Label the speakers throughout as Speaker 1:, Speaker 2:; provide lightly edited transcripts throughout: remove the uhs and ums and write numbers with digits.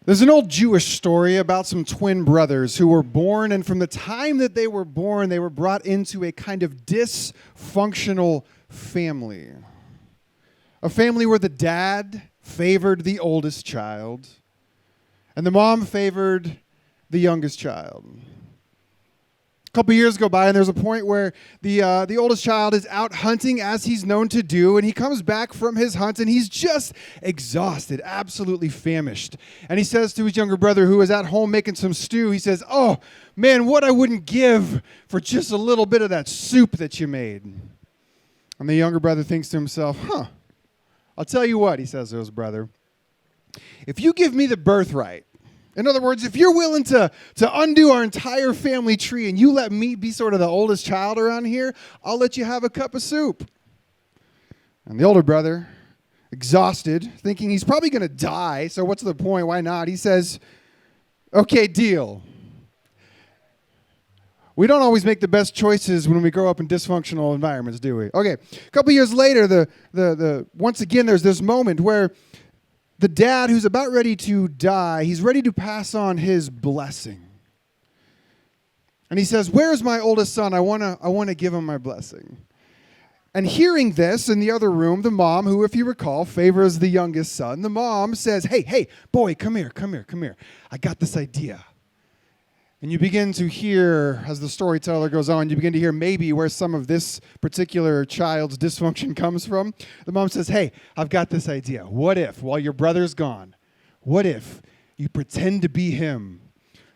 Speaker 1: There's an old Jewish story about some twin brothers who were born, and from the time that they were born, they were brought into a kind of dysfunctional family. A family where the dad favored the oldest child, and the mom favored the youngest child. A couple years go by, and there's a point where the oldest child is out hunting, as he's known to do, and he comes back from his hunt, and he's just exhausted, absolutely famished. And he says to his younger brother, who is at home making some stew, he says, "Oh, man, what I wouldn't give for just a little bit of that soup that you made." And the younger brother thinks to himself, I'll tell you what, he says to his brother, "if you give me the birthright, in other words, if you're willing to undo our entire family tree and you let me be sort of the oldest child around here, I'll let you have a cup of soup." And the older brother, exhausted, thinking he's probably going to die, so what's the point? Why not? He says, "Okay, deal." We don't always make the best choices when we grow up in dysfunctional environments, do we? Okay, a couple years later, once again, there's this moment where the dad, who's about ready to die, he's ready to pass on his blessing. And he says, "Where's my oldest son? I want to give him my blessing." And hearing this in the other room, the mom, who, if you recall, favors the youngest son, the mom says, hey, boy, come here. I got this idea. And you begin to hear, as the storyteller goes on, you begin to hear maybe where some of this particular child's dysfunction comes from. The mom says, "Hey, I've got this idea. What if, while your brother's gone, what if you pretend to be him?"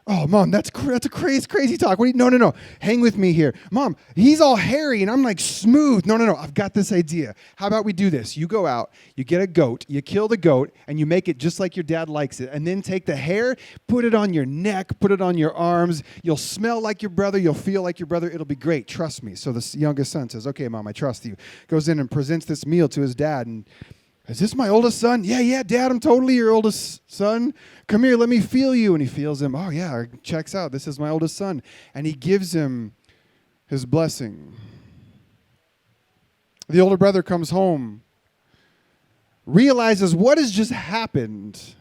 Speaker 1: "Oh, Mom, that's a crazy talk. No. Hang with me here. Mom, he's all hairy and I'm like smooth. No. I've got this idea. How about we do this? You go out, you get a goat, you kill the goat, and you make it just like your dad likes it. And then take the hair, put it on your neck, put it on your arms. You'll smell like your brother. You'll feel like your brother. It'll be great. Trust me." So the youngest son says, "Okay, Mom, I trust you." Goes in and presents this meal to his dad, and, "Is this my oldest son?" Yeah, Dad, I'm totally your oldest son. Come here, let me feel you." And he feels him. "Oh, yeah, checks out. This is my oldest son." And he gives him his blessing. The older brother comes home, realizes what has just happened,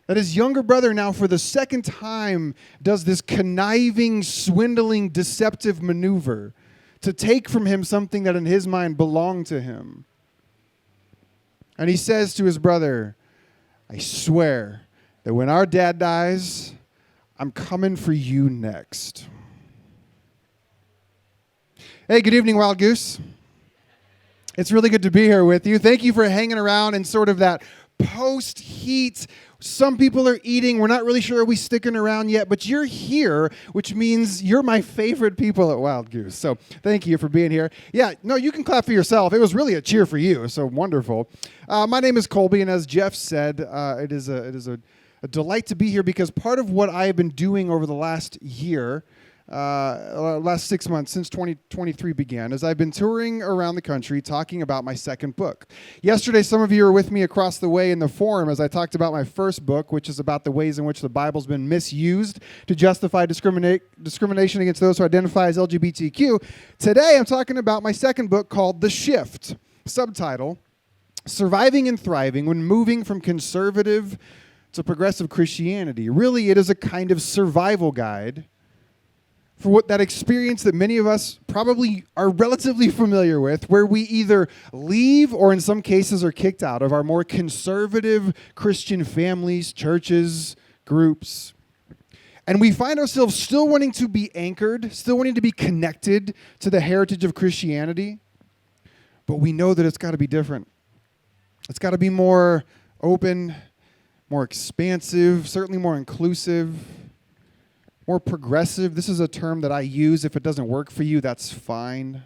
Speaker 1: that his younger brother now for the second time does this conniving, swindling, deceptive maneuver to take from him something that in his mind belonged to him. And he says to his brother, "I swear that when our dad dies, I'm coming for you next." Hey, good evening, Wild Goose. It's really good to be here with you. Thank you for hanging around in sort of that post-heat. Some people are eating. We're not really sure, are we sticking around yet? But you're here, which means you're my favorite people at Wild Goose. So thank you for being here. Yeah, no, you can clap for yourself. It was really a cheer for you, so wonderful. My name is Colby, and as Jeff said, it is a delight to be here because part of what I have been doing over the last year, last 6 months since 2023 began, is I've been touring around the country talking about my second book. Yesterday, some of you were with me across the way in the forum as I talked about my first book, which is about the ways in which the Bible's been misused to justify discrimination against those who identify as LGBTQ. Today, I'm talking about my second book called The Shift. Subtitle, Surviving and Thriving When Moving from Conservative to Progressive Christianity. Really, it is a kind of survival guide for what that experience that many of us probably are relatively familiar with, where we either leave or in some cases are kicked out of our more conservative Christian families, churches, groups. And we find ourselves still wanting to be anchored, still wanting to be connected to the heritage of Christianity, but we know that it's got to be different. It's got to be more open, more expansive, certainly more inclusive, more progressive. This is a term that I use. If it doesn't work for you, that's fine.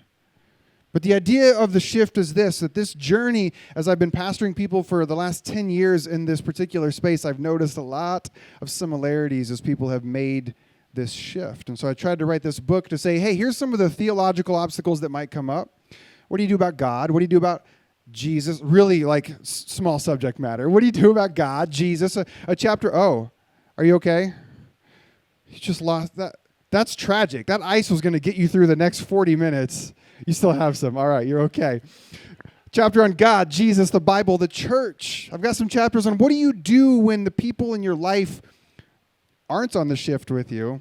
Speaker 1: But the idea of the shift is this, that this journey, as I've been pastoring people for the last 10 years in this particular space, I've noticed a lot of similarities as people have made this shift. And so I tried to write this book to say, hey, here's some of the theological obstacles that might come up. What do you do about God? What do you do about Jesus? Really like small subject matter. What do you do about God, Jesus? A chapter, oh, are you okay? You just lost that. That's tragic. That ice was going to get you through the next 40 minutes. You still have some. All right, you're okay. Chapter on God, Jesus, the Bible, the church. I've got some chapters on what do you do when the people in your life aren't on the shift with you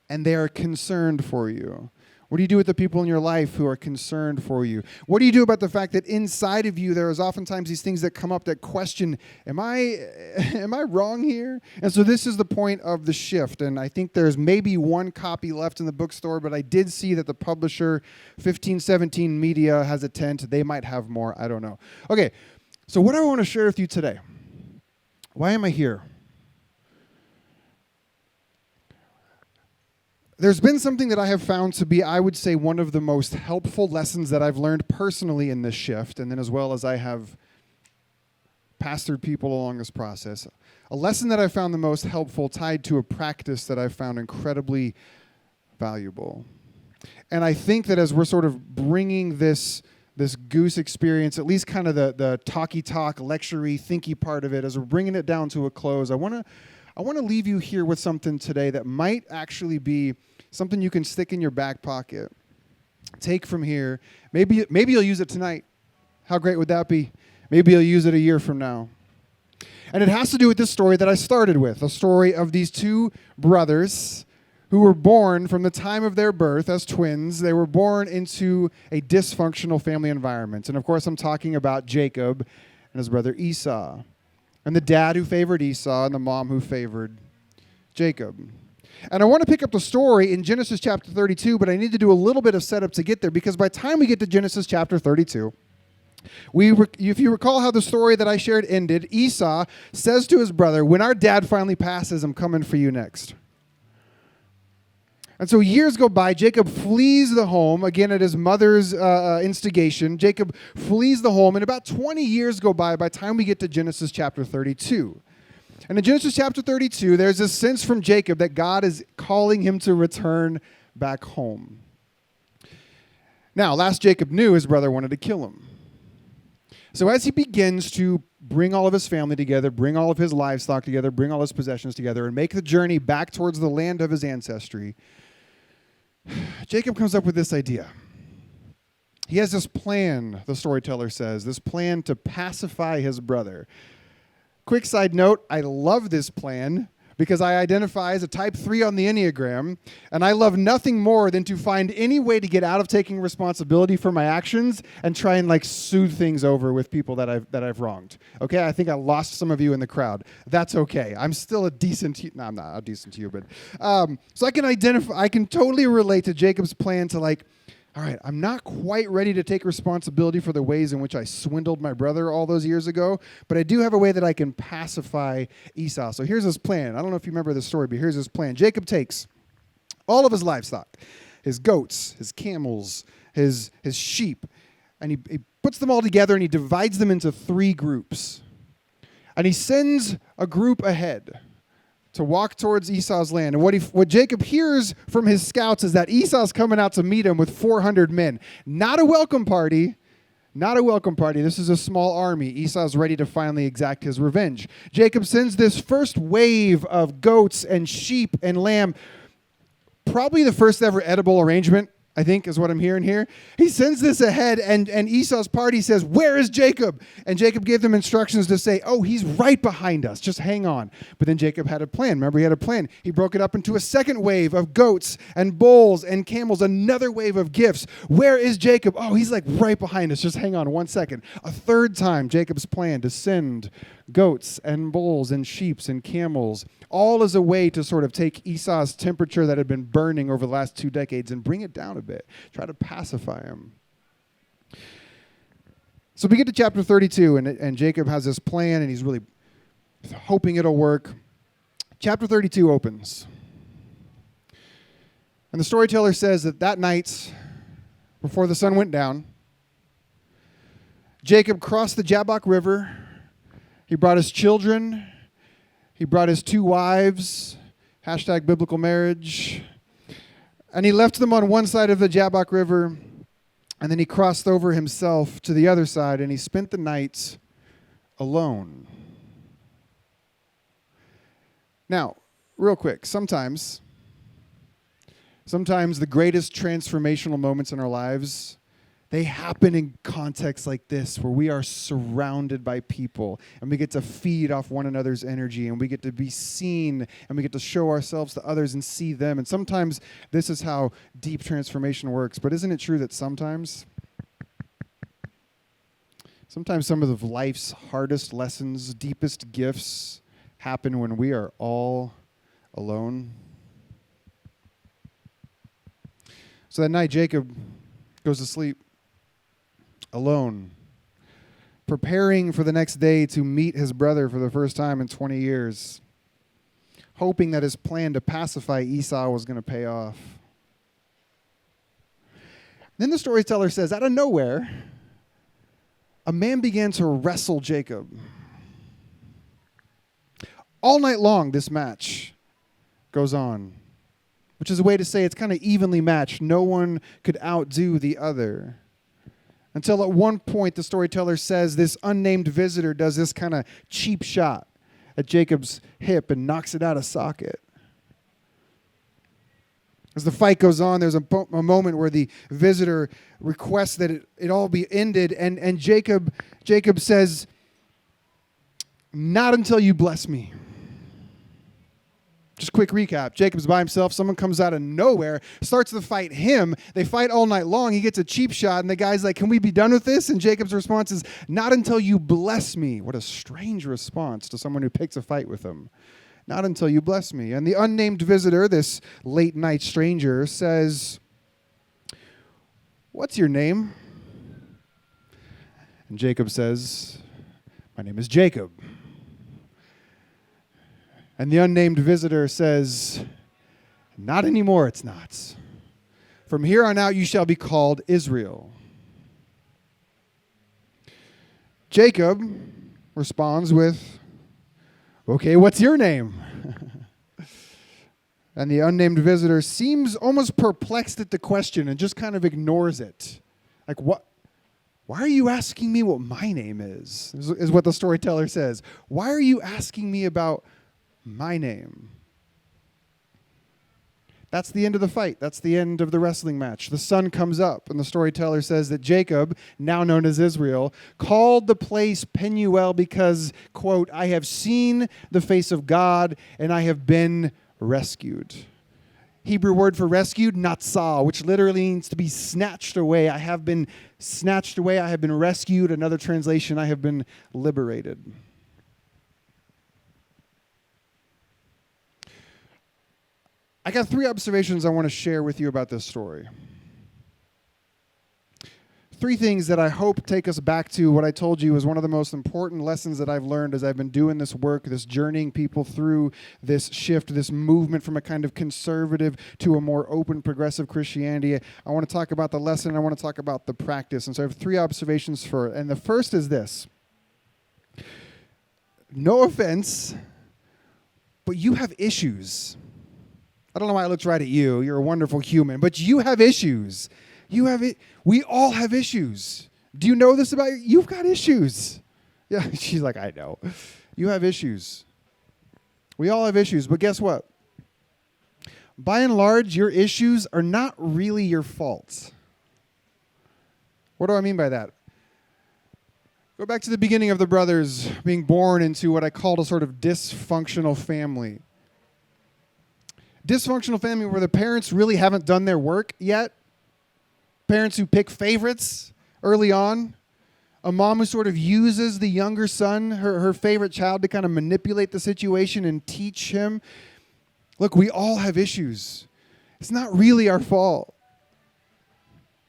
Speaker 1: and they are concerned for you. What do you do with the people in your life who are concerned for you? What do you do about the fact that inside of you there is oftentimes these things that come up that question, am I wrong here? And so this is the point of the shift. And I think there's maybe one copy left in the bookstore, but I did see that the publisher, 1517 Media, has a tent. They might have more. I don't know. Okay, so what I want to share with you today, why am I here? There's been something that I have found to be, I would say, one of the most helpful lessons that I've learned personally in this shift, and then as well as I have pastored people along this process. A lesson that I found the most helpful tied to a practice that I found incredibly valuable. And I think that as we're sort of bringing this Goose experience, at least kind of the talky-talk, lecture-y, thinky part of it, as we're bringing it down to a close, I want to leave you here with something today that might actually be something you can stick in your back pocket. Take from here. Maybe you'll use it tonight. How great would that be? Maybe you'll use it a year from now. And it has to do with this story that I started with, a story of these two brothers who were born from the time of their birth as twins. They were born into a dysfunctional family environment. And of course, I'm talking about Jacob and his brother Esau. And the dad who favored Esau and the mom who favored Jacob. And I want to pick up the story in Genesis chapter 32, but I need to do a little bit of setup to get there, because by the time we get to Genesis chapter 32, if you recall how the story that I shared ended, Esau says to his brother, when our dad finally passes, I'm coming for you next. And so years go by. Jacob flees the home, again at his mother's instigation. Jacob flees the home, and about 20 years go by the time we get to Genesis chapter 32. And in Genesis chapter 32, there's this sense from Jacob that God is calling him to return back home. Now, last Jacob knew his brother wanted to kill him. So as he begins to bring all of his family together, bring all of his livestock together, bring all his possessions together, and make the journey back towards the land of his ancestry, Jacob comes up with this idea. He has this plan, the storyteller says, this plan to pacify his brother. Quick side note, I love this plan because I identify as a type 3 on the Enneagram, and I love nothing more than to find any way to get out of taking responsibility for my actions and try and soothe things over with people that I've wronged. Okay, I think I lost some of you in the crowd. That's okay. I'm still a decent, no, I'm not a decent to you, but so I can totally relate to Jacob's plan to all right, I'm not quite ready to take responsibility for the ways in which I swindled my brother all those years ago, but I do have a way that I can pacify Esau. So here's his plan. I don't know if you remember this story, but here's his plan. Jacob takes all of his livestock, his goats, his camels, his sheep, and he puts them all together and he divides them into 3 groups. And he sends a group ahead to walk towards Esau's land. And what Jacob hears from his scouts is that Esau's coming out to meet him with 400 men. Not a welcome party. Not a welcome party. This is a small army. Esau's ready to finally exact his revenge. Jacob sends this first wave of goats and sheep and lamb, probably the first ever edible arrangement, I think is what I'm hearing here. He sends this ahead, and Esau's party says, where is Jacob? And Jacob gave them instructions to say, oh, he's right behind us. Just hang on. But then Jacob had a plan. Remember, he had a plan. He broke it up into a second wave of goats and bulls and camels, another wave of gifts. Where is Jacob? Oh, he's right behind us. Just hang on 1 second. A third time, Jacob's plan to send goats and bulls and sheep and camels, all as a way to sort of take Esau's temperature that had been burning over the last 2 decades and bring it down a bit, try to pacify him. So we get to chapter 32, and Jacob has this plan, and he's really hoping it'll work. Chapter 32 opens. And the storyteller says that night, before the sun went down, Jacob crossed the Jabbok River. He brought his children. He brought his 2 wives, #biblical marriage. And he left them on one side of the Jabbok River, and then he crossed over himself to the other side, and he spent the night alone. Now, real quick, sometimes the greatest transformational moments in our lives They happen in contexts like this where we are surrounded by people and we get to feed off one another's energy and we get to be seen and we get to show ourselves to others and see them. And sometimes this is how deep transformation works. But isn't it true that sometimes some of life's hardest lessons, deepest gifts happen when we are all alone? So that night, Jacob goes to sleep alone, preparing for the next day to meet his brother for the first time in 20 years, hoping that his plan to pacify Esau was going to pay off. Then the storyteller says, out of nowhere, a man began to wrestle Jacob. All night long, this match goes on, which is a way to say it's kind of evenly matched. No one could outdo the other. Until at one point, the storyteller says this unnamed visitor does this kind of cheap shot at Jacob's hip and knocks it out of socket. As the fight goes on, there's a moment where the visitor requests that it all be ended, and Jacob says, "Not until you bless me." Just quick recap. Jacob's by himself. Someone comes out of nowhere, starts to fight him. They fight all night long. He gets a cheap shot, and the guy's like, "Can we be done with this?" And Jacob's response is, "Not until you bless me." What a strange response to someone who picks a fight with him. "Not until you bless me." And the unnamed visitor, this late night stranger, says, "What's your name?" And Jacob says, "My name is Jacob." And the unnamed visitor says, "Not anymore, it's not. From here on out, you shall be called Israel." Jacob responds with, "Okay, what's your name?" And the unnamed visitor seems almost perplexed at the question and just kind of ignores it. Like, what? Why are you asking me what my name is what the storyteller says. Why are you asking me about my name? That's the end of the fight. That's the end of the wrestling match. The sun comes up, and the storyteller says that Jacob, now known as Israel, called the place Penuel because, quote, "I have seen the face of God, and I have been rescued." Hebrew word for rescued, natsah, which literally means to be snatched away. I have been snatched away. I have been rescued. Another translation, I have been liberated. I got 3 observations I want to share with you about this story. 3 things that I hope take us back to what I told you is one of the most important lessons that I've learned as I've been doing this work, this journeying people through this shift, this movement from a kind of conservative to a more open, progressive Christianity. I want to talk about the lesson. I want to talk about the practice. And so I have 3 observations for it. And the first is this. No offense, but you have issues. I don't know why I looked right at you. You're a wonderful human, but you have issues. You have it. We all have issues. Do you know this about you? You've got issues. Yeah, she's like, I know. You have issues. We all have issues, but guess what? By and large, your issues are not really your fault. What do I mean by that? Go back to the beginning of the brothers being born into what I called a sort of dysfunctional family. Dysfunctional family where the parents really haven't done their work yet. Parents who pick favorites early on. A mom who sort of uses the younger son, her favorite child, to kind of manipulate the situation and teach him. Look, we all have issues. It's not really our fault.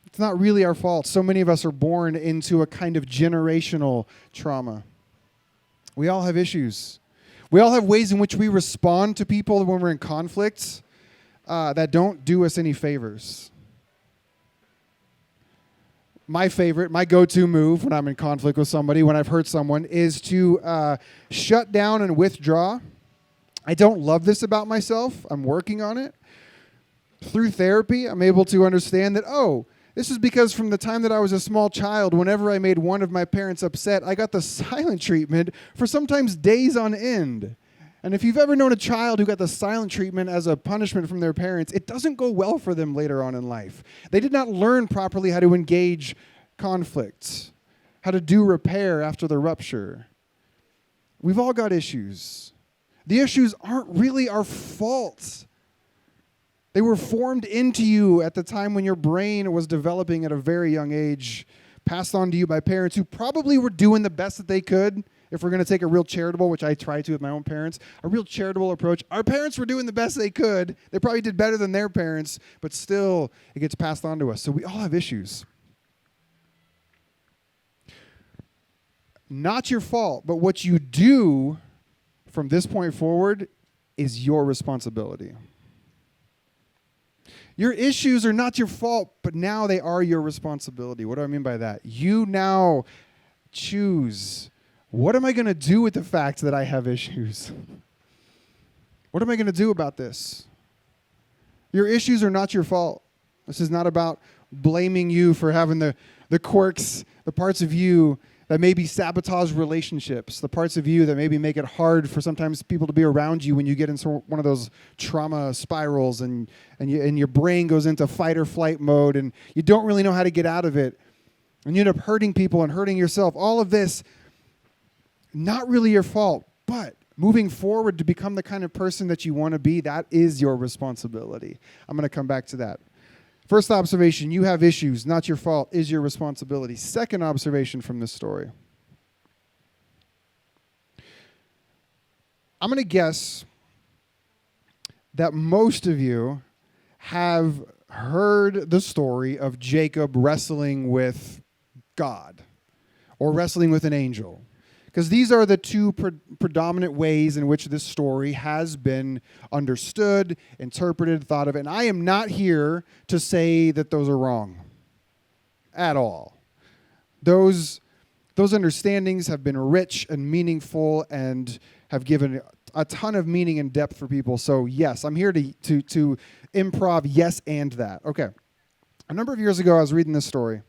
Speaker 1: It's not really our fault. So many of us are born into a kind of generational trauma. We all have issues. We all have ways in which we respond to people when we're in conflicts that don't do us any favors. My favorite, my go-to move when I'm in conflict with somebody, when I've hurt someone, is to shut down and withdraw. I don't love this about myself. I'm working on it. Through therapy, I'm able to understand that, this is because from the time that I was a small child, whenever I made one of my parents upset, I got the silent treatment for sometimes days on end. And if you've ever known a child who got the silent treatment as a punishment from their parents, it doesn't go well for them later on in life. They did not learn properly how to engage conflict, how to do repair after the rupture. We've all got issues. The issues aren't really our fault. They were formed into you at the time when your brain was developing at a very young age, passed on to you by parents who probably were doing the best that they could. If we're going to take a real charitable, which I try to with my own parents, a real charitable approach, our parents were doing the best they could. They probably did better than their parents, but still it gets passed on to us. So we all have issues. Not your fault, but what you do from this point forward is your responsibility. Your issues are not your fault, but now they are your responsibility. What do I mean by that? You now choose, what am I going to do with the fact that I have issues? What am I going to do about this? Your issues are not your fault. This is not about blaming you for having the quirks, the parts of you that maybe sabotage relationships, the parts of you that maybe make it hard for sometimes people to be around you when you get into one of those trauma spirals and your brain goes into fight or flight mode and you don't really know how to get out of it. And you end up hurting people and hurting yourself. All of this, not really your fault, but moving forward to become the kind of person that you want to be, that is your responsibility. I'm going to come back to that. First observation, you have issues, not your fault, is your responsibility. Second observation from this story. I'm going to guess that most of you have heard the story of Jacob wrestling with God or wrestling with an angel. Because these are the two predominant ways in which this story has been understood, interpreted, thought of. And I am not here to say that those are wrong at all. Those understandings have been rich and meaningful and have given a ton of meaning and depth for people. So yes, I'm here to improv yes and that. Okay. A number of years ago, I was reading this story,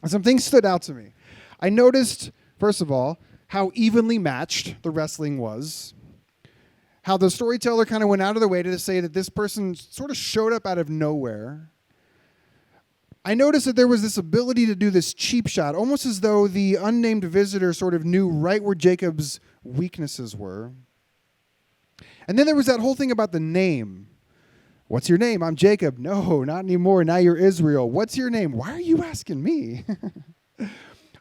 Speaker 1: and some things stood out to me. I noticed, first of all, how evenly matched the wrestling was, how the storyteller kind of went out of the way to say that this person sort of showed up out of nowhere. I noticed that there was this ability to do this cheap shot, almost as though the unnamed visitor sort of knew right where Jacob's weaknesses were. And then there was that whole thing about the name. What's your name? I'm Jacob. No, not anymore. Now you're Israel. What's your name? Why are you asking me?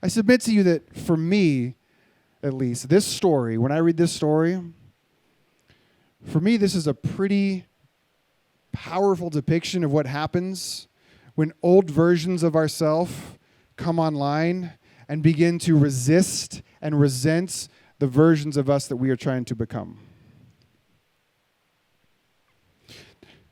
Speaker 1: I submit to you that for me, at least, this story, when I read this story, for me, this is a pretty powerful depiction of what happens when old versions of ourselves come online and begin to resist and resent the versions of us that we are trying to become.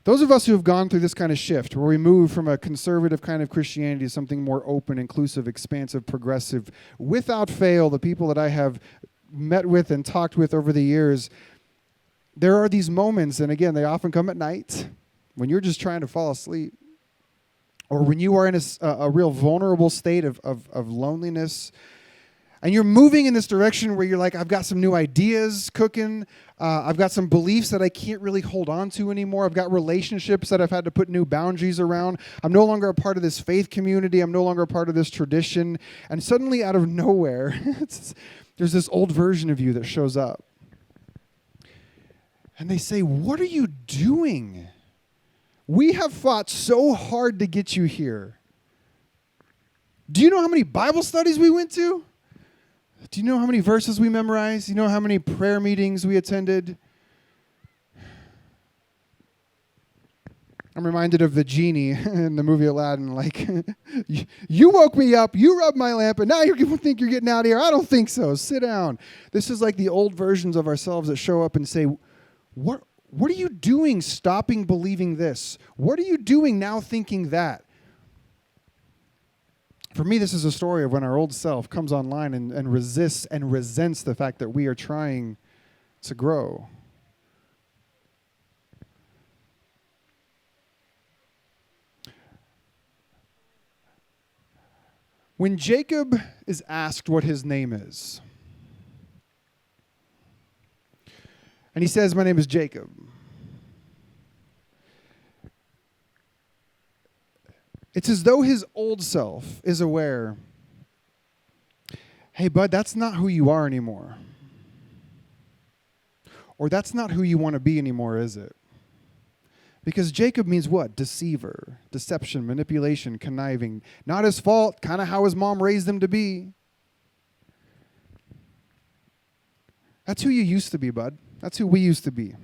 Speaker 1: Those of us who have gone through this kind of shift, where we move from a conservative kind of Christianity to something more open, inclusive, expansive, progressive, without fail, the people that I have met with and talked with over the years, there are these moments, and again, they often come at night, when you're just trying to fall asleep, or when you are in a real vulnerable state of loneliness, and you're moving in this direction where you're like, I've got some new ideas cooking. I've got some beliefs that I can't really hold on to anymore. I've got relationships that I've had to put new boundaries around. I'm no longer a part of this faith community. I'm no longer a part of this tradition. And suddenly, out of nowhere, there's this old version of you that shows up. And they say, what are you doing? We have fought so hard to get you here. Do you know how many Bible studies we went to? Do you know how many verses we memorized? Do you know how many prayer meetings we attended? I'm reminded of the genie in the movie Aladdin. Like, you woke me up, you rubbed my lamp, and now you think you're getting out of here. I don't think so. Sit down. This is like the old versions of ourselves that show up and say, what are you doing stopping believing this? What are you doing now thinking that? For me, this is a story of when our old self comes online and resists and resents the fact that we are trying to grow. When Jacob is asked what his name is, and he says, my name is Jacob. It's as though his old self is aware, hey, bud, that's not who you are anymore. Or that's not who you want to be anymore, is it? Because Jacob means what? Deceiver, deception, manipulation, conniving. Not his fault, kind of how his mom raised him to be. That's who you used to be, bud. That's who we used to be.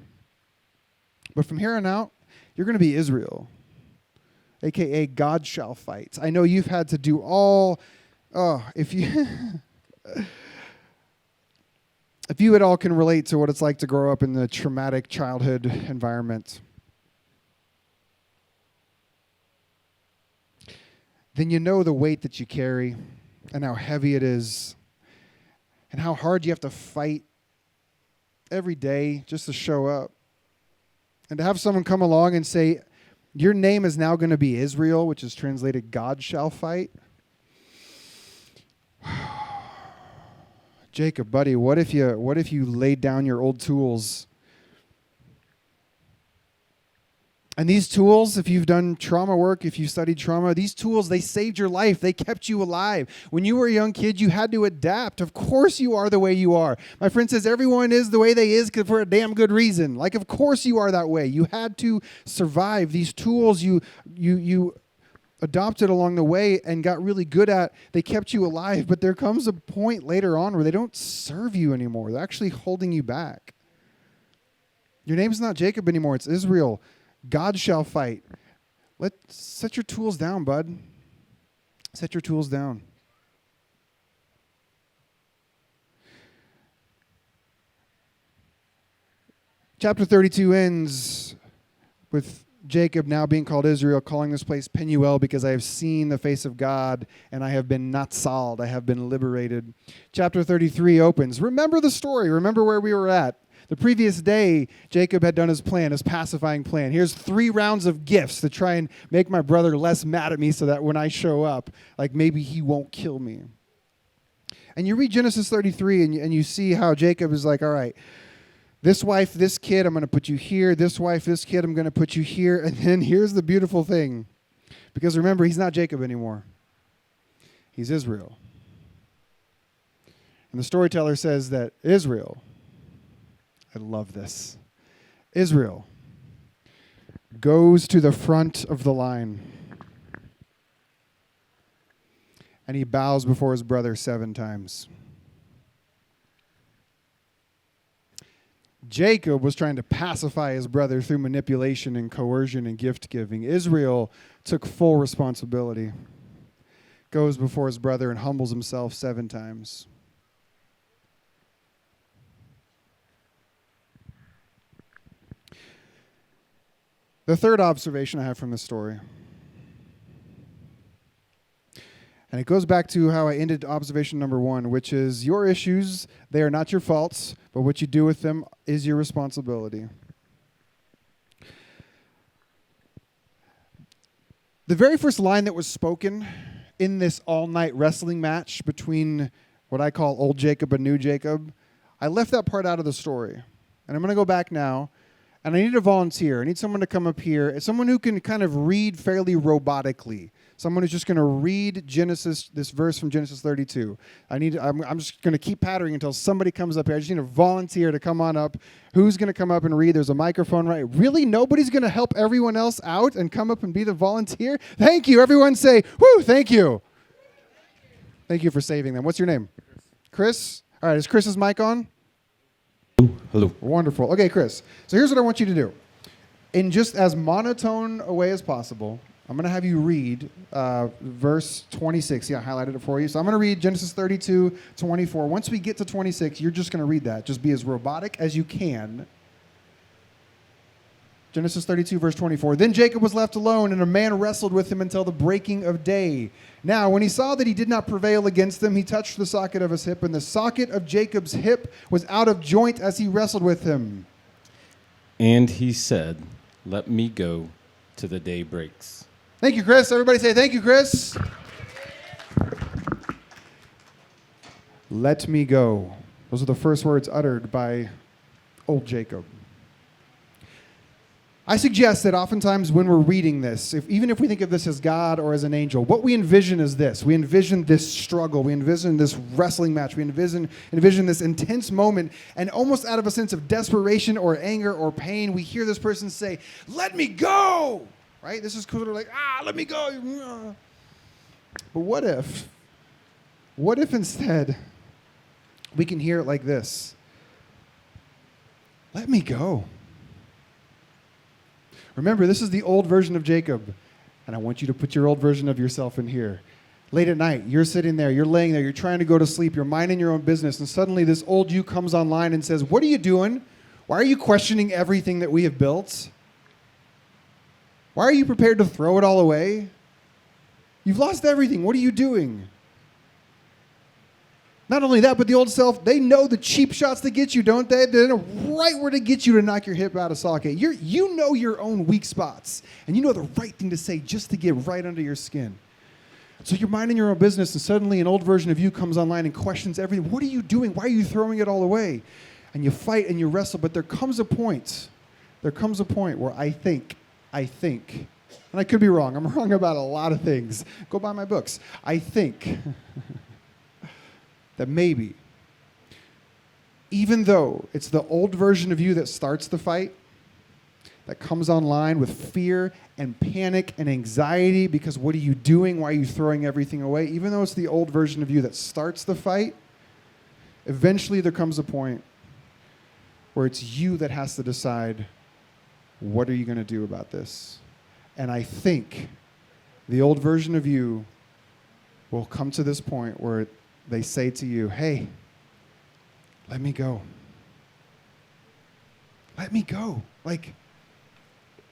Speaker 1: But from here on out, you're going to be Israel, a.k.a. God shall fight. I know you've had to do if you... If you at all can relate to what it's like to grow up in the traumatic childhood environment, then you know the weight that you carry and how heavy it is and how hard you have to fight every day just to show up. And to have someone come along and say, your name is now going to be Israel, which is translated God shall fight. Jacob, buddy, what if you laid down your old tools? And these tools, if you've done trauma work, if you studied trauma, these tools, they saved your life. They kept you alive. When you were a young kid, you had to adapt. Of course you are the way you are. My friend says everyone is the way they is for a damn good reason. Like, of course you are that way. You had to survive. These tools you adopted along the way and got really good at, they kept you alive. But there comes a point later on where they don't serve you anymore. They're actually holding you back. Your name's not Jacob anymore. It's Israel. God shall fight. Set your tools down, bud. Set your tools down. Chapter 32 ends with Jacob now being called Israel, calling this place Penuel, because I have seen the face of God and I have been natsald. I have been liberated. Chapter 33 opens. Remember the story. Remember where we were at. The previous day, Jacob had done his plan, his pacifying plan. Here's 3 rounds of gifts to try and make my brother less mad at me so that when I show up, like maybe he won't kill me. And you read Genesis 33 and you see how Jacob is like, all right, this wife, this kid, I'm going to put you here. This wife, this kid, I'm going to put you here. And then here's the beautiful thing. Because remember, he's not Jacob anymore. He's Israel. And the storyteller says that Israel, I love this, Israel goes to the front of the line. And he bows before his brother 7 times. Jacob was trying to pacify his brother through manipulation and coercion and gift giving. Israel took full responsibility, goes before his brother and humbles himself 7 times. The third observation I have from this story, and it goes back to how I ended observation number 1, which is your issues, they are not your faults, but what you do with them is your responsibility. The very first line that was spoken in this all-night wrestling match between what I call old Jacob and new Jacob, I left that part out of the story. And I'm going to go back now. And I need a volunteer. I need someone to come up here. Someone who can kind of read fairly robotically. Someone who's just going to read Genesis, this verse from Genesis 32. I'm just going to keep pattering until somebody comes up here. I just need a volunteer to come on up. Who's going to come up and read? There's a microphone right. Really? Nobody's going to help everyone else out and come up and be the volunteer? Thank you. Everyone say, whoo, thank you. Thank you for saving them. What's your name? Chris? All right, is Chris's mic on?
Speaker 2: Hello.
Speaker 1: Wonderful. Okay, Chris. So here's what I want you to do. In just as monotone a way as possible, I'm going to have you read verse 26. Yeah, I highlighted it for you. So I'm going to read Genesis 32, 24. Once we get to 26, you're just going to read that. Just be as robotic as you can. Genesis 32, verse 24. Then Jacob was left alone, and a man wrestled with him until the breaking of day. Now, when he saw that he did not prevail against him, he touched the socket of his hip, and the socket of Jacob's hip was out of joint as he wrestled with him.
Speaker 2: And he said, let me go till the day breaks.
Speaker 1: Thank you, Chris. Everybody say thank you, Chris. Let me go. Those are the first words uttered by old Jacob. I suggest that oftentimes when we're reading this, even if we think of this as God or as an angel, what we envision is this. We envision this struggle. We envision this wrestling match. We envision this intense moment, and almost out of a sense of desperation or anger or pain, we hear this person say, "Let me go!" Right? This is sort of like, let me go. But what if instead we can hear it like this? Let me go. Remember, this is the old version of Jacob, and I want you to put your old version of yourself in here. Late at night, you're sitting there, you're laying there, you're trying to go to sleep, you're minding your own business, and suddenly this old you comes online and says, "What are you doing? Why are you questioning everything that we have built? Why are you prepared to throw it all away? You've lost everything. What are you doing?" Not only that, but the old self, they know the cheap shots to get you, don't they? They know right where to get you to knock your hip out of socket. You know your own weak spots, and you know the right thing to say just to get right under your skin. So you're minding your own business, and suddenly an old version of you comes online and questions everything. What are you doing? Why are you throwing it all away? And you fight and you wrestle, but there comes a point where I think, and I could be wrong. I'm wrong about a lot of things. Go buy my books. I think that maybe, even though it's the old version of you that starts the fight, that comes online with fear and panic and anxiety because what are you doing? Why are you throwing everything away? Even though it's the old version of you that starts the fight, eventually there comes a point where it's you that has to decide, what are you going to do about this? And I think the old version of you will come to this point where they say to you, "Hey, let me go. Let me go. Like,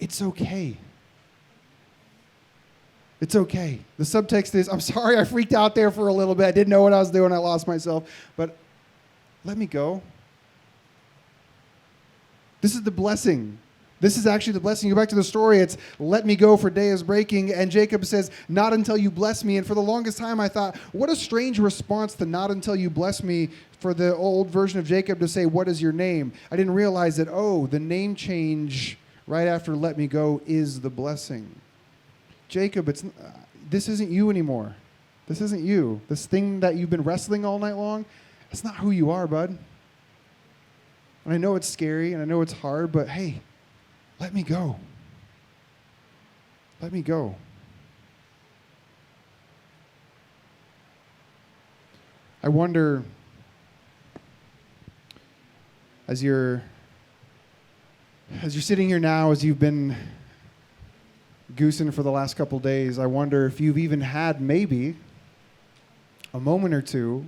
Speaker 1: it's okay. It's okay." The subtext is, "I'm sorry I freaked out there for a little bit. I didn't know what I was doing. I lost myself. But let me go." This is the blessing. This is actually the blessing. You go back to the story. It's, "Let me go, for day is breaking." And Jacob says, "Not until you bless me." And for the longest time, I thought, what a strange response to "not until you bless me" for the old version of Jacob to say, "What is your name?" I didn't realize that, the name change right after "let me go" is the blessing. Jacob, this isn't you anymore. This isn't you. This thing that you've been wrestling all night long, that's not who you are, bud. And I know it's scary and I know it's hard, but hey, let me go. Let me go. I wonder, as you're sitting here now, as you've been goosing for the last couple days, I wonder if you've even had maybe a moment or two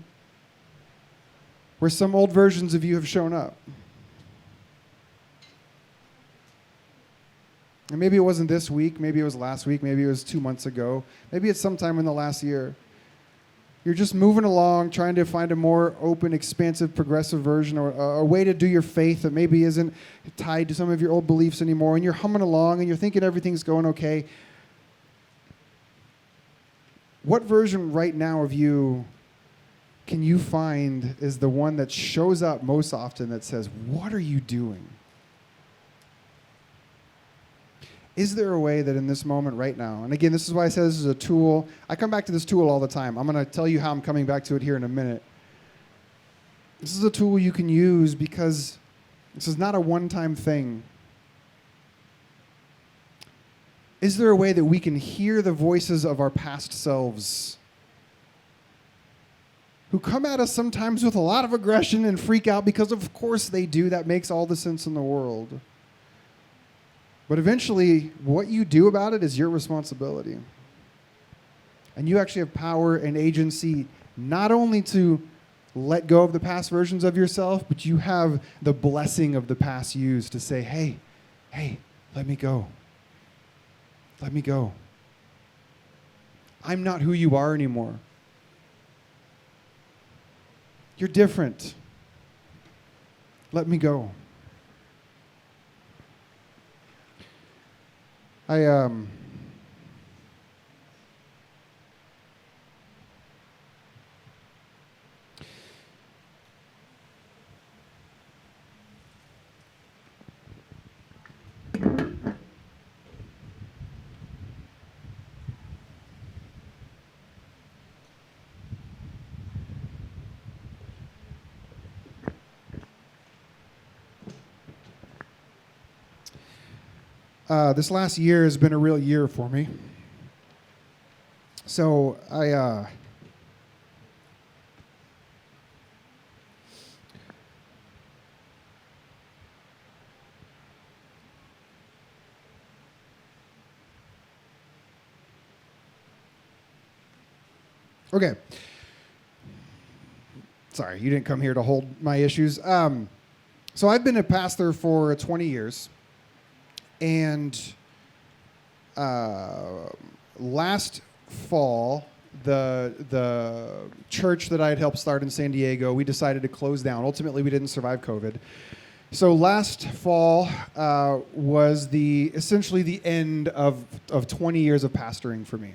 Speaker 1: where some old versions of you have shown up. And maybe it wasn't this week, maybe it was last week, maybe it was 2 months ago, maybe it's sometime in the last year. You're just moving along, trying to find a more open, expansive, progressive version, or a way to do your faith that maybe isn't tied to some of your old beliefs anymore, and you're humming along, and you're thinking everything's going okay. What version right now of you can you find is the one that shows up most often that says, "What are you doing?" Is there a way that in this moment right now, and again, this is why I say this is a tool. I come back to this tool all the time. I'm going to tell you how I'm coming back to it here in a minute. This is a tool you can use because this is not a one-time thing. Is there a way that we can hear the voices of our past selves who come at us sometimes with a lot of aggression and freak out because of course they do. That makes all the sense in the world. But eventually, what you do about it is your responsibility. And you actually have power and agency not only to let go of the past versions of yourself, but you have the blessing of the past yous to say, hey, let me go. Let me go. I'm not who you are anymore. You're different. Let me go. This last year has been a real year for me. So okay. Sorry, you didn't come here to hold my issues. So I've been a pastor for 20 years. And last fall, the church that I had helped start in San Diego, we decided to close down. Ultimately, we didn't survive COVID. So last fall was essentially the end of 20 years of pastoring for me.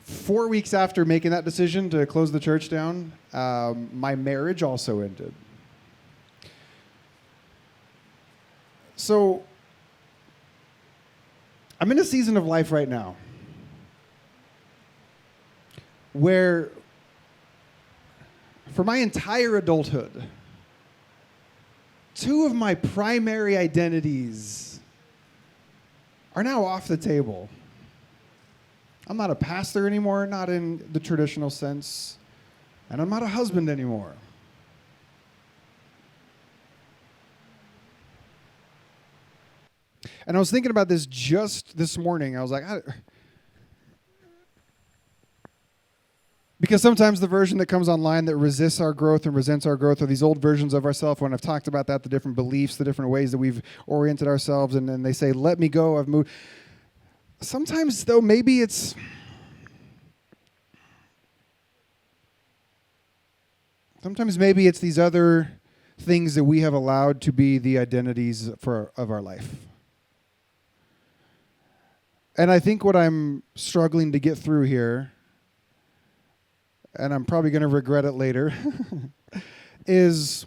Speaker 1: 4 weeks after making that decision to close the church down, my marriage also ended. So I'm in a season of life right now where for my entire adulthood, two of my primary identities are now off the table. I'm not a pastor anymore, not in the traditional sense, and I'm not a husband anymore. And I was thinking about this just this morning. I was like, because sometimes the version that comes online that resists our growth and resents our growth are these old versions of ourselves. When I've talked about that, the different beliefs, the different ways that we've oriented ourselves, and then they say, let me go, I've moved. Sometimes, though, maybe it's these other things that we have allowed to be the identities of our life. And I think what I'm struggling to get through here, and I'm probably going to regret it later, is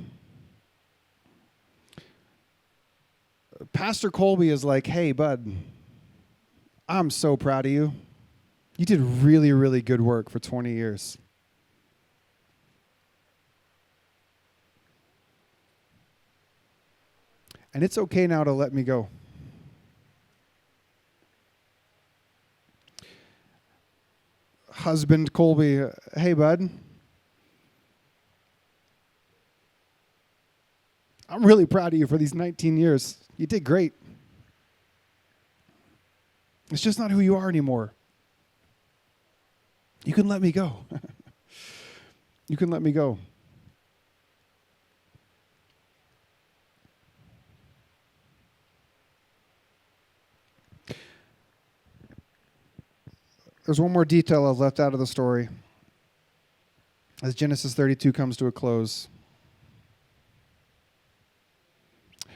Speaker 1: Pastor Colby is like, hey, bud, I'm so proud of you. You did really, really good work for 20 years. And it's okay now to let me go. Husband Colby, hey, bud. I'm really proud of you for these 19 years. You did great. It's just not who you are anymore. You can let me go. You can let me go. There's one more detail I've left out of the story as Genesis 32 comes to a close.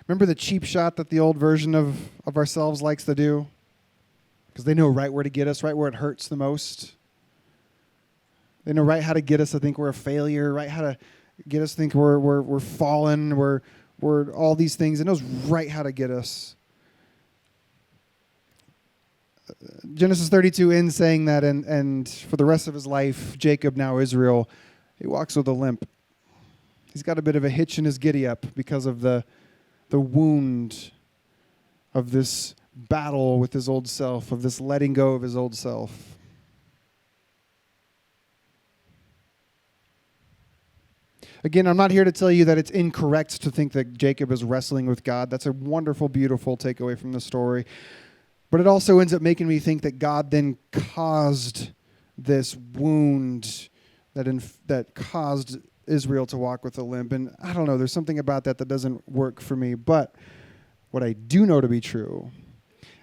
Speaker 1: Remember the cheap shot that the old version of ourselves likes to do? Because they know right where to get us, right where it hurts the most. They know right how to get us to think we're a failure, right how to get us to think we're fallen, we're all these things. It knows right how to get us. Genesis 32 ends saying that, and for the rest of his life, Jacob, now Israel, he walks with a limp. He's got a bit of a hitch in his giddy-up because of the wound of this battle with his old self, of this letting go of his old self. Again, I'm not here to tell you that it's incorrect to think that Jacob is wrestling with God. That's a wonderful, beautiful takeaway from the story. But it also ends up making me think that God then caused this wound that caused Israel to walk with a limp. And I don't know, there's something about that doesn't work for me. But what I do know to be true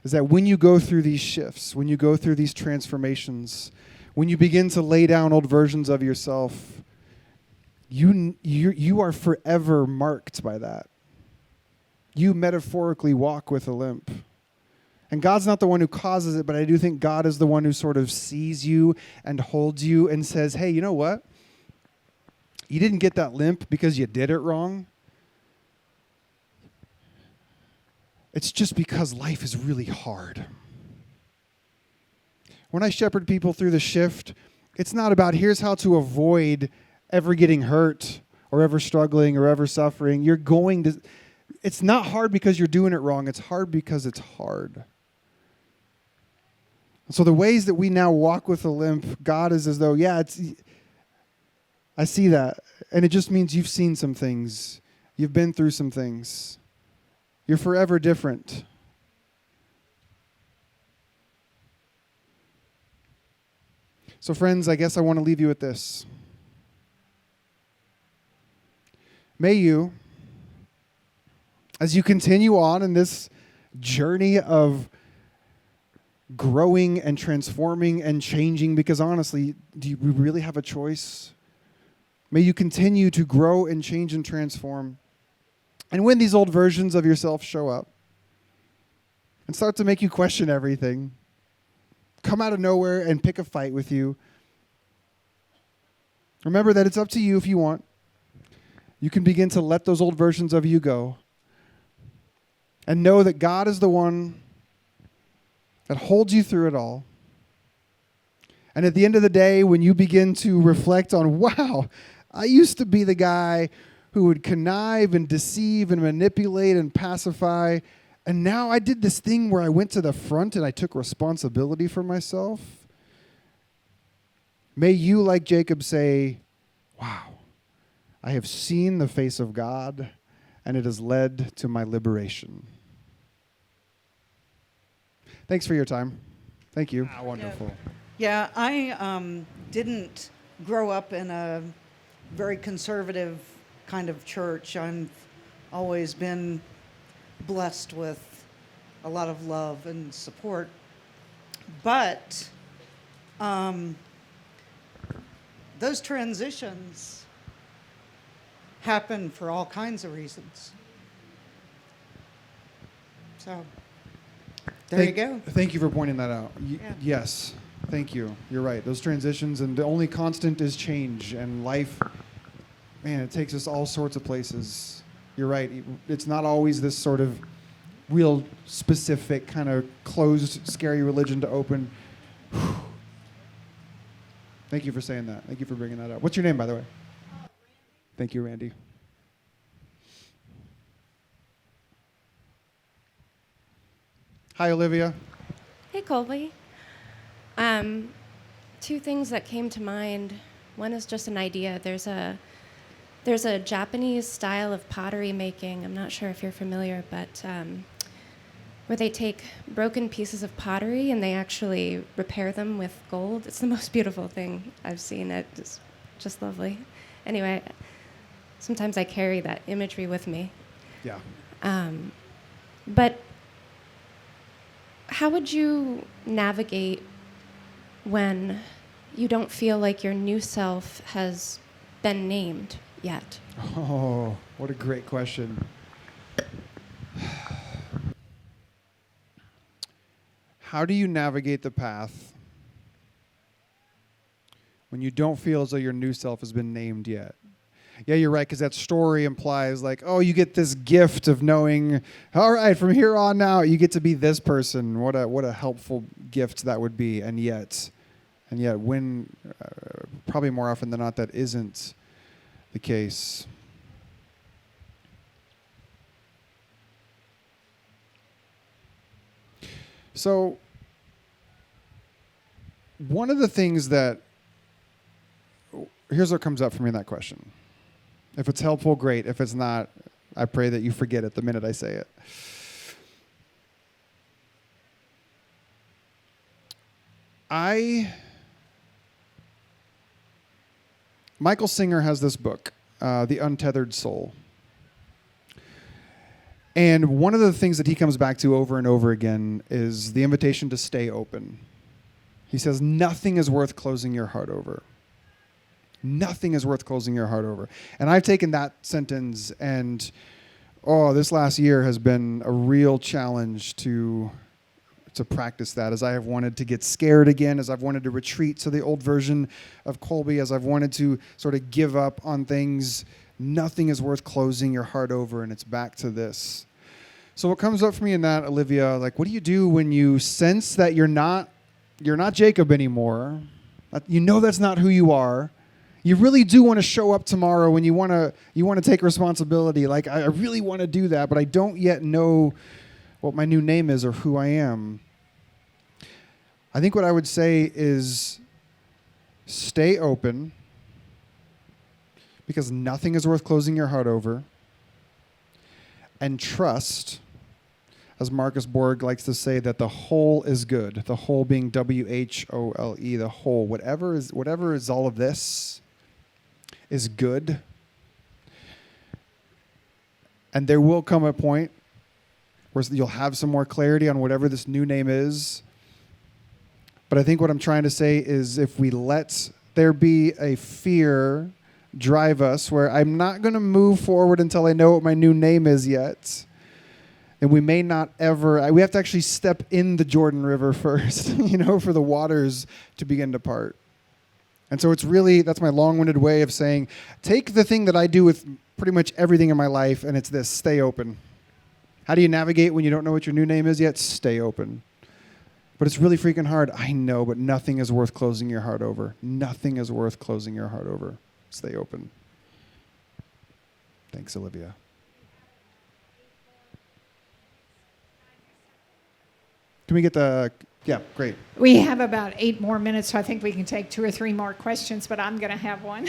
Speaker 1: is that when you go through these shifts, when you go through these transformations, when you begin to lay down old versions of yourself, you are forever marked by that. You metaphorically walk with a limp. And God's not the one who causes it, but I do think God is the one who sort of sees you and holds you and says, hey, you know what? You didn't get that limp because you did it wrong. It's just because life is really hard. When I shepherd people through the shift, it's not about here's how to avoid ever getting hurt or ever struggling or ever suffering. it's not hard because you're doing it wrong. It's hard because it's hard. So the ways that we now walk with a limp, God is as though, I see that. And it just means you've seen some things. You've been through some things. You're forever different. So friends, I guess I want to leave you with this. May you, as you continue on in this journey of growing and transforming and changing, because honestly, do we really have a choice? May you continue to grow and change and transform. And when these old versions of yourself show up and start to make you question everything, come out of nowhere and pick a fight with you, remember that it's up to you if you want. You can begin to let those old versions of you go and know that God is the one that holds you through it all. And at the end of the day, when you begin to reflect on, wow, I used to be the guy who would connive and deceive and manipulate and pacify, and now I did this thing where I went to the front and I took responsibility for myself. May you, like Jacob, say, wow, I have seen the face of God, and it has led to my liberation. Thanks for your time. Thank you.
Speaker 2: Wonderful.
Speaker 3: Yeah, I didn't grow up in a very conservative kind of church. I've always been blessed with a lot of love and support. But those transitions happen for all kinds of reasons. So there you go.
Speaker 1: Thank you for pointing that out.
Speaker 3: Yeah.
Speaker 1: Yes, thank you. You're right. Those transitions, and the only constant is change. And life, man, it takes us all sorts of places. You're right. It's not always this sort of real specific kind of closed, scary religion to open. Thank you for saying that. Thank you for bringing that up. What's your name, by the way? Thank you, Randy. Hi, Olivia.
Speaker 4: Hey, Colby. Two things that came to mind. One is just an idea. There's a Japanese style of pottery making. I'm not sure if you're familiar, but where they take broken pieces of pottery and they actually repair them with gold. It's the most beautiful thing I've seen. It's just lovely. Anyway, sometimes I carry that imagery with me.
Speaker 1: Yeah.
Speaker 4: But how would you navigate when you don't feel like your new self has been named yet?
Speaker 1: Oh, what a great question. How do you navigate the path when you don't feel as though your new self has been named yet? Yeah, you're right, because that story implies like, oh, you get this gift of knowing, all right, from here on out, you get to be this person. What a helpful gift that would be. And yet when, probably more often than not, that isn't the case. So, one of the things that, here's what comes up for me in that question. If it's helpful, great. If it's not, I pray that you forget it the minute I say it. Michael Singer has this book, The Untethered Soul. And one of the things that he comes back to over and over again is the invitation to stay open. He says, nothing is worth closing your heart over. Nothing is worth closing your heart over. And I've taken that sentence and, this last year has been a real challenge to practice that, as I have wanted to get scared again, as I've wanted to retreat to the old version of Colby, as I've wanted to sort of give up on things. Nothing is worth closing your heart over, and it's back to this. So what comes up for me in that, Olivia, like, what do you do when you sense that you're not Jacob anymore? You know that's not who you are. You really do want to show up tomorrow and you want to take responsibility. Like, I really want to do that, but I don't yet know what my new name is or who I am. I think what I would say is stay open, because nothing is worth closing your heart over, and trust, as Marcus Borg likes to say, that the whole is good. The whole being WHOLE, the whole. Whatever is all of this is good. And there will come a point where you'll have some more clarity on whatever this new name is. But I think what I'm trying to say is, if we let there be a fear drive us where I'm not going to move forward until I know what my new name is yet, and we may not ever, we have to actually step in the Jordan River first, for the waters to begin to part. And so that's my long-winded way of saying, take the thing that I do with pretty much everything in my life, and it's this: stay open. How do you navigate when you don't know what your new name is yet? Stay open. But it's really freaking hard. I know, but nothing is worth closing your heart over. Nothing is worth closing your heart over. Stay open. Thanks, Olivia. Can we get yeah, great.
Speaker 5: We have about 8 more minutes, so I think we can take 2 or 3 more questions, but I'm going to have one.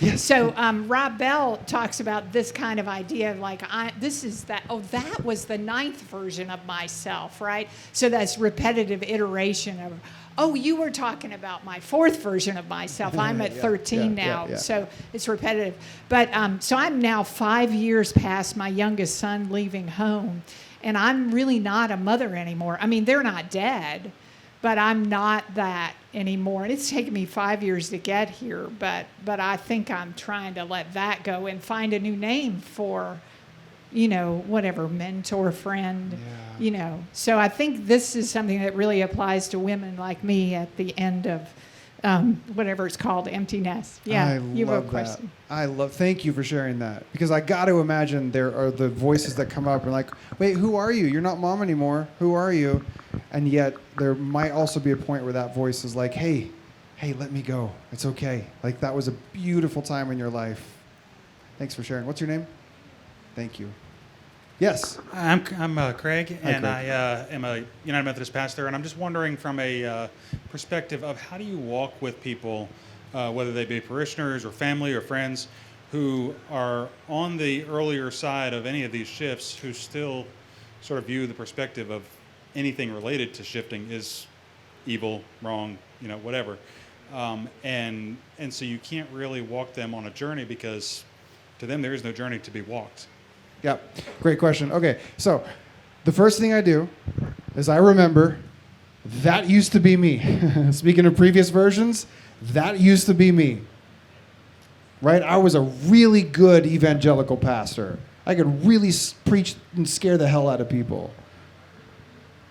Speaker 1: Yes.
Speaker 5: So Rob Bell talks about this kind of idea of like, that was the 9th version of myself, right? So that's repetitive iteration of, you were talking about my 4th version of myself. I'm at 13 now, so it's repetitive. But so I'm now 5 years past my youngest son leaving home, and I'm really not a mother anymore. I mean, they're not dead, but I'm not that anymore. And it's taken me 5 years to get here, but I think I'm trying to let that go and find a new name for, whatever, mentor, friend, So I think this is something that really applies to women like me at the end of whatever it's called, empty nest. Yeah, you have a question.
Speaker 1: Thank you for sharing that, because I got to imagine there are the voices that come up and like, wait, who are you? You're not mom anymore. Who are you? And yet there might also be a point where that voice is like, hey, let me go. It's okay. Like, that was a beautiful time in your life. Thanks for sharing. What's your name? Thank you. Yes.
Speaker 6: I'm Craig,
Speaker 1: Hi,
Speaker 6: and
Speaker 1: Craig.
Speaker 6: I am a United Methodist pastor, and I'm just wondering from a perspective of how do you walk with people, whether they be parishioners or family or friends, who are on the earlier side of any of these shifts, who still sort of view the perspective of anything related to shifting is evil, wrong, whatever. And so you can't really walk them on a journey, because to them there is no journey to be walked.
Speaker 1: Yeah, great question. Okay, so the first thing I do is I remember that used to be me. Speaking of previous versions, that used to be me. Right? I was a really good evangelical pastor. I could really preach and scare the hell out of people.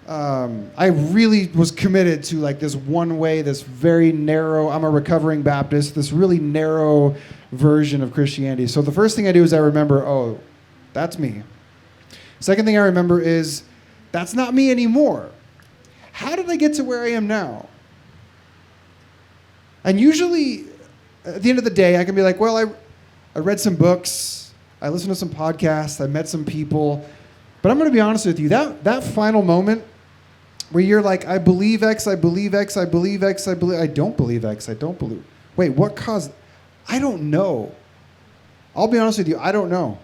Speaker 1: I really was committed to like this one way, this very narrow, I'm a recovering Baptist, this really narrow version of Christianity. So the first thing I do is I remember, that's me. Second thing I remember is, that's not me anymore. How did I get to where I am now? And usually, at the end of the day, I can be like, well, I read some books, I listened to some podcasts, I met some people. But I'm going to be honest with you, that final moment where you're like, I believe X, I believe X, I believe X, I don't believe X, I don't believe. Wait, what caused? I don't know. I'll be honest with you, I don't know.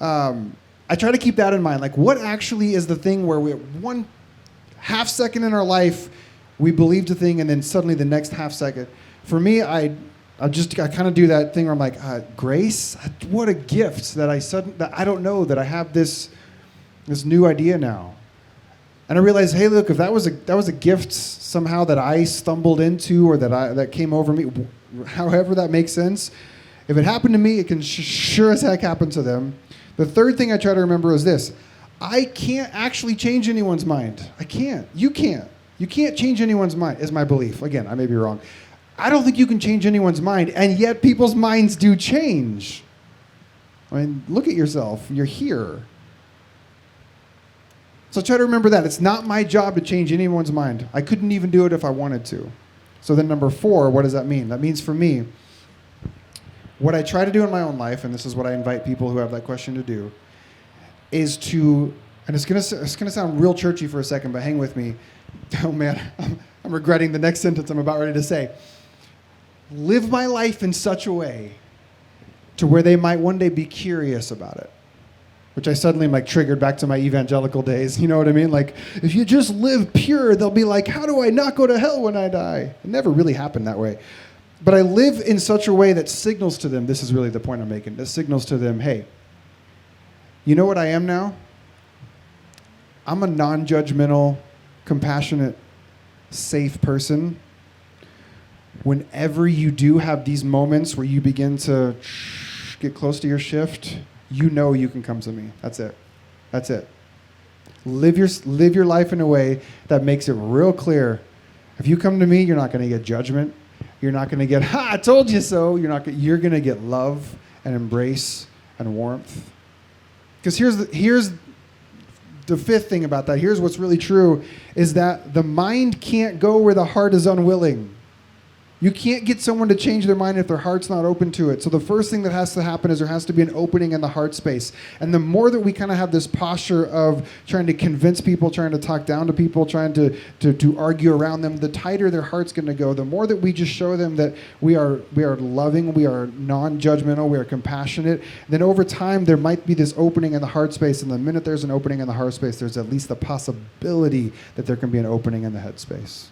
Speaker 1: I try to keep that in mind. Like, what actually is the thing where we, 1 half second in our life, we believed a thing, and then suddenly the next half second. For me, I kind of do that thing where I'm like, grace? What a gift that I don't know that I have this new idea now. And I realized, hey, look, if that was a gift somehow that I stumbled into, or that came over me, however that makes sense. If it happened to me, it can sure as heck happen to them. The third thing I try to remember is this: I can't actually change anyone's mind. I can't. You can't. You can't change anyone's mind, is my belief. Again, I may be wrong. I don't think you can change anyone's mind, and yet people's minds do change. I mean, look at yourself. You're here. So try to remember that. It's not my job to change anyone's mind. I couldn't even do it if I wanted to. So then number 4, what does that mean? That means for me, What I try to do in my own life, and this is what I invite people who have that question to do, is to, and it's gonna sound real churchy for a second, but hang with me. Oh man, I'm regretting the next sentence I'm about ready to say. Live my life in such a way to where they might one day be curious about it. Which I suddenly am like triggered back to my evangelical days. You know what I mean? Like, if you just live pure, they'll be like, how do I not go to hell when I die? It never really happened that way. But I live in such a way that signals to them, this is really the point I'm making, that signals to them, hey, you know what I am now? I'm a non-judgmental, compassionate, safe person. Whenever you do have these moments where you begin to get close to your shift, you know you can come to me. That's it. That's it. Live your life in a way that makes it real clear. If you come to me, you're not going to get judgment. You're not going to get, ha, I told you so. You're going to get love and embrace and warmth. Because here's the fifth thing about that. Here's what's really true, is that the mind can't go where the heart is unwilling. You can't get someone to change their mind if their heart's not open to it. So the first thing that has to happen is there has to be an opening in the heart space. And the more that we kind of have this posture of trying to convince people, trying to talk down to people, trying to argue around them, the tighter their heart's going to go. The more that we just show them that we are loving, we are non-judgmental, we are compassionate, then over time there might be this opening in the heart space. And the minute there's an opening in the heart space, there's at least the possibility that there can be an opening in the head space.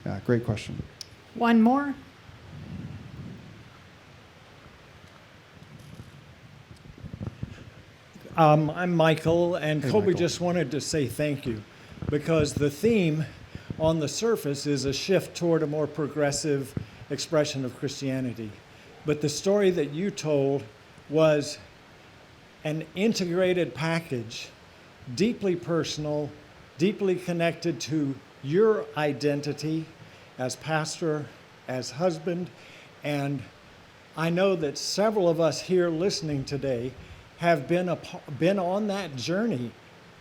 Speaker 1: Yeah, great question.
Speaker 5: One more.
Speaker 7: I'm Michael, and
Speaker 1: Hey,
Speaker 7: Colby
Speaker 1: Michael.
Speaker 7: just wanted to say thank you, because the theme on the surface is a shift toward a more progressive expression of Christianity. But the story that you told was an integrated package, deeply personal, deeply connected to your identity as pastor, as husband, and I know that several of us here listening today have been on that journey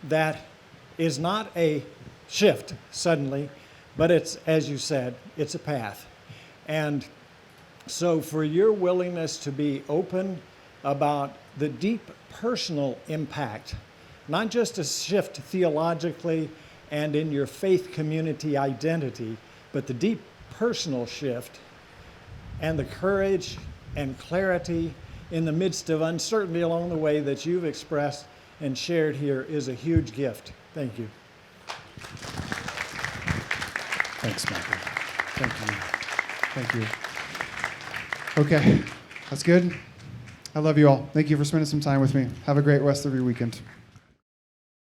Speaker 7: that is not a shift suddenly, but it's, as you said, it's a path. And so for your willingness to be open about the deep personal impact, not just a shift theologically and in your faith community identity, but the deep personal shift and the courage and clarity in the midst of uncertainty along the way that you've expressed and shared here is a huge gift. Thank you.
Speaker 1: Thanks, Michael. Thank you. Okay, that's good. I love you all. Thank you for spending some time with me. Have a great rest of your weekend.